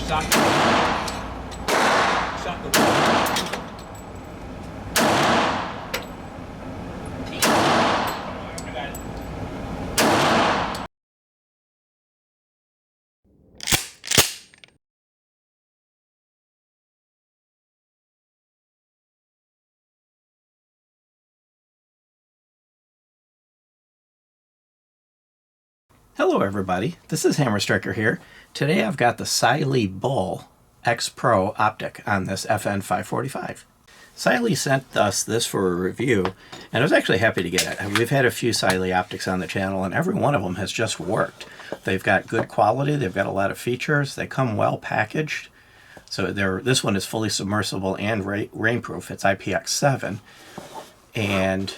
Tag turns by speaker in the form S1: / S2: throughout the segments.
S1: Shot the I got it.
S2: Hello everybody, this is Hammer Striker here. Today I've got the Cyelee Bull X Pro optic on this FN 545. Cyelee sent us this for a review, and I was actually happy to get it. We've had a few Cyelee optics on the channel, and every one of them has just worked. They've got good quality, they've got a lot of features, they come well packaged. So this one is fully submersible and rainproof. It's IPX7, and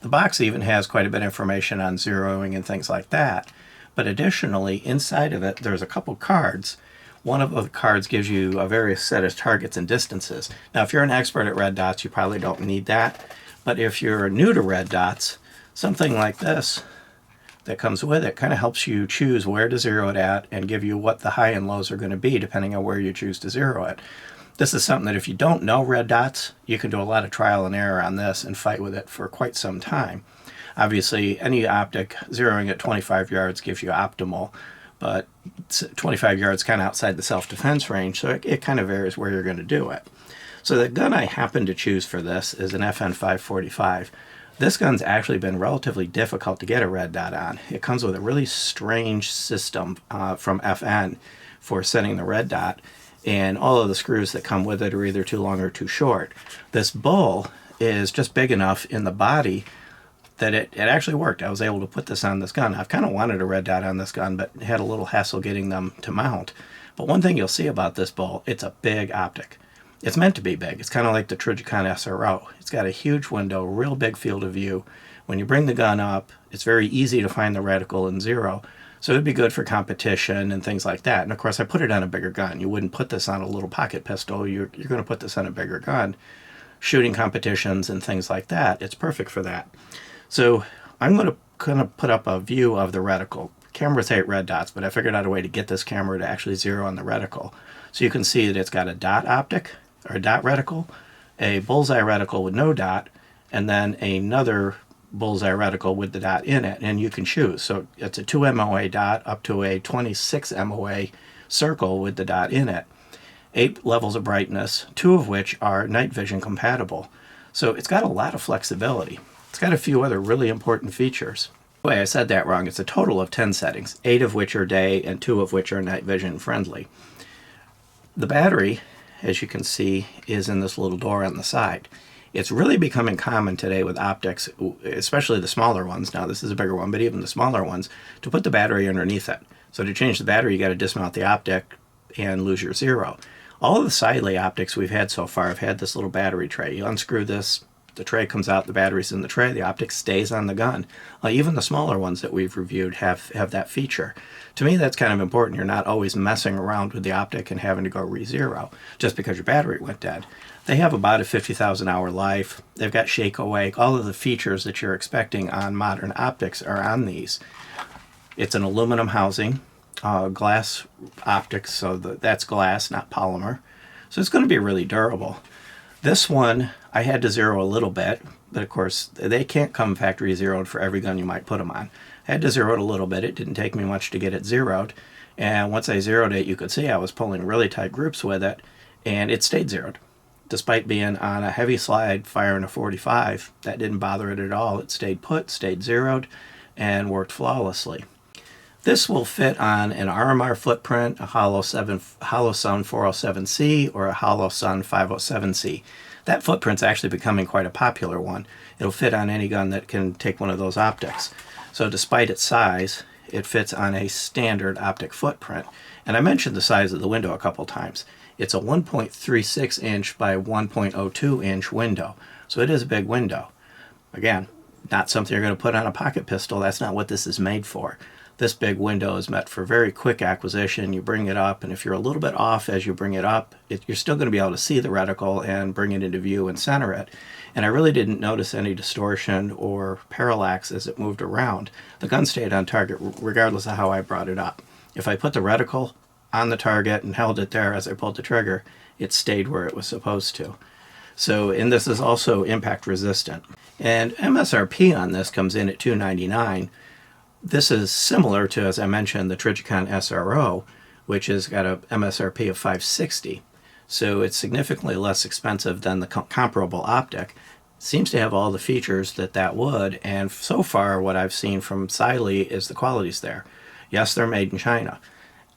S2: the box even has quite a bit of information on zeroing and things like that. But additionally, inside of it, there's a couple cards. One of the cards gives you a various set of targets and distances. Now, if you're an expert at red dots, you probably don't need that. But if you're new to red dots, something like this that comes with it kind of helps you choose where to zero it at and give you what the high and lows are going to be depending on where you choose to zero it. This is something that if you don't know red dots, you can do a lot of trial and error on this and fight with it for quite some time. Obviously, any optic zeroing at 25 yards gives you optimal, but 25 yards kind of outside the self-defense range, so it kind of varies where you're going to do it. So the gun I happen to choose for this is an FN 545. This gun's actually been relatively difficult to get a red dot on. It comes with a really strange system from FN for setting the red dot, and all of the screws that come with it are either too long or too short. This Bull is just big enough in the body that it actually worked. I was able to put this on this gun. I've kind of wanted a red dot on this gun, but had a little hassle getting them to mount. But one thing you'll see about this Bull, it's a big optic. It's meant to be big. It's kind of like the Trijicon SRO. It's got a huge window, real big field of view. When you bring the gun up, it's very easy to find the reticle and zero. So it'd be good for competition and things like that. And of course, I put it on a bigger gun. You wouldn't put this on a little pocket pistol. You're going to put this on a bigger gun. Shooting competitions and things like that, it's perfect for that. So I'm going to kind of put up a view of the reticle. Cameras hate red dots, but I figured out a way to get this camera to actually zero on the reticle. So you can see that it's got a dot optic, or a dot reticle, a bullseye reticle with no dot, and then another bullseye reticle with the dot in it, and you can choose. So it's a 2 MOA dot up to a 26 MOA circle with the dot in it. 8 levels of brightness, 2 of which are night vision compatible. So it's got a lot of flexibility. It's got a few other really important features. Wait, I said that wrong. It's a total of 10 settings, 8 of which are day and 2 of which are night vision friendly. The battery, as you can see, is in this little door on the side. It's really becoming common today with optics, especially the smaller ones. Now this is a bigger one, but even the smaller ones, to put the battery underneath it. So to change the battery, you got to dismount the optic and lose your zero. All of the Cyelee optics we've had so far have had this little battery tray. You unscrew this, the tray comes out, the battery's in the tray, the optic stays on the gun. Even the smaller ones that we've reviewed have that feature. To me, that's kind of important. You're not always messing around with the optic and having to go re-zero just because your battery went dead. They have about a 50,000 hour life. They've got shake awake. All of the features that you're expecting on modern optics are on these. It's an aluminum housing, glass optics, so that's glass, not polymer. So it's going to be really durable. This one, I had to zero a little bit, but of course, they can't come factory zeroed for every gun you might put them on. I had to zero it a little bit. It didn't take me much to get it zeroed. And once I zeroed it, you could see I was pulling really tight groups with it, and it stayed zeroed. Despite being on a heavy slide, firing a 45, that didn't bother it at all. It stayed put, stayed zeroed, and worked flawlessly. This will fit on an RMR footprint, a Holosun 407C, or a Holosun 507C. That footprint's actually becoming quite a popular one. It'll fit on any gun that can take one of those optics. So despite its size, it fits on a standard optic footprint. And I mentioned the size of the window a couple times. It's a 1.36 inch by 1.02 inch window. So it is a big window. Again, not something you're going to put on a pocket pistol. That's not what this is made for. This big window is meant for very quick acquisition. You bring it up, and if you're a little bit off as you bring it up, you're still going to be able to see the reticle and bring it into view and center it. And I really didn't notice any distortion or parallax as it moved around. The gun stayed on target regardless of how I brought it up. If I put the reticle on the target and held it there as I pulled the trigger, it stayed where it was supposed to. So, and this is also impact resistant. And MSRP on this comes in at $299. This is similar to, as I mentioned, the Trijicon SRO, which has got a MSRP of $560. So it's significantly less expensive than the comparable optic. Seems to have all the features that would, and so far what I've seen from Cyelee is the quality's there. Yes, they're made in China.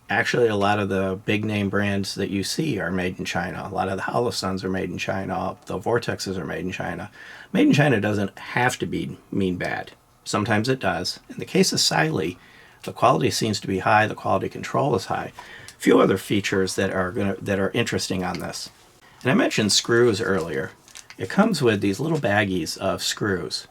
S2: Actually, a lot of the big name brands that you see are made in China. A lot of the Holosuns are made in China. The Vortexes are made in China. Made in China doesn't have to mean bad. Sometimes it does. In the case of Cyelee, the quality seems to be high. The quality control is high. A few other features that are interesting on this. And I mentioned screws earlier. It comes with these little baggies of screws.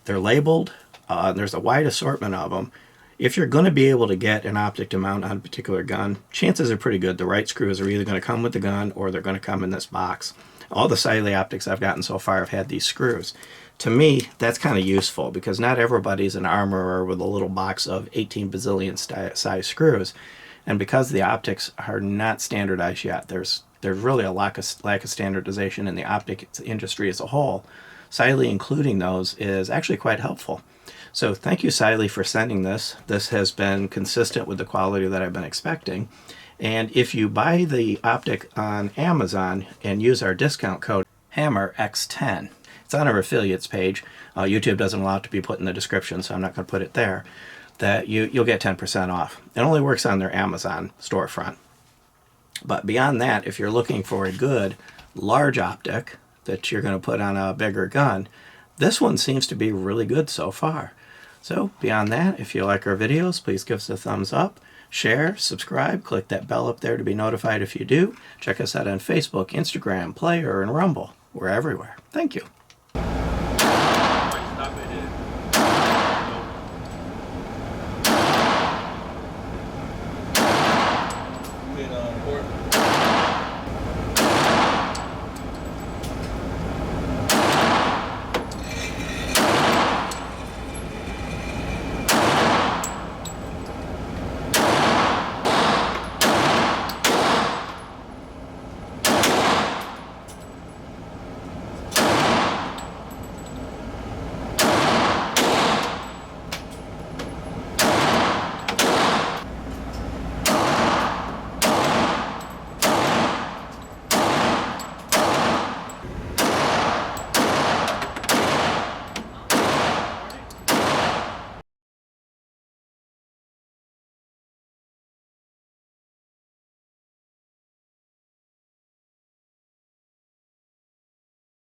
S2: They're labeled. There's a wide assortment of them. If you're going to be able to get an optic to mount on a particular gun, chances are pretty good the right screws are either going to come with the gun or they're going to come in this box. All the Cyelee optics I've gotten so far have had these screws. To me, that's kind of useful because not everybody's an armorer with a little box of 18 bazillion size screws. And because the optics are not standardized yet, there's really a lack of standardization in the optic industry as a whole. Cyelee including those is actually quite helpful. So thank you, Cyelee, for sending this. This has been consistent with the quality that I've been expecting. And if you buy the optic on Amazon and use our discount code HAMMERX10, it's on our affiliates page. YouTube doesn't allow it to be put in the description, so I'm not going to put it there. That you'll get 10% off. It only works on their Amazon storefront. But beyond that, if you're looking for a good large optic that you're going to put on a bigger gun, this one seems to be really good so far. So beyond that, if you like our videos, please give us a thumbs up, share, subscribe, click that bell up there to be notified if you do. Check us out on Facebook, Instagram, Player, and Rumble. We're everywhere. Thank you.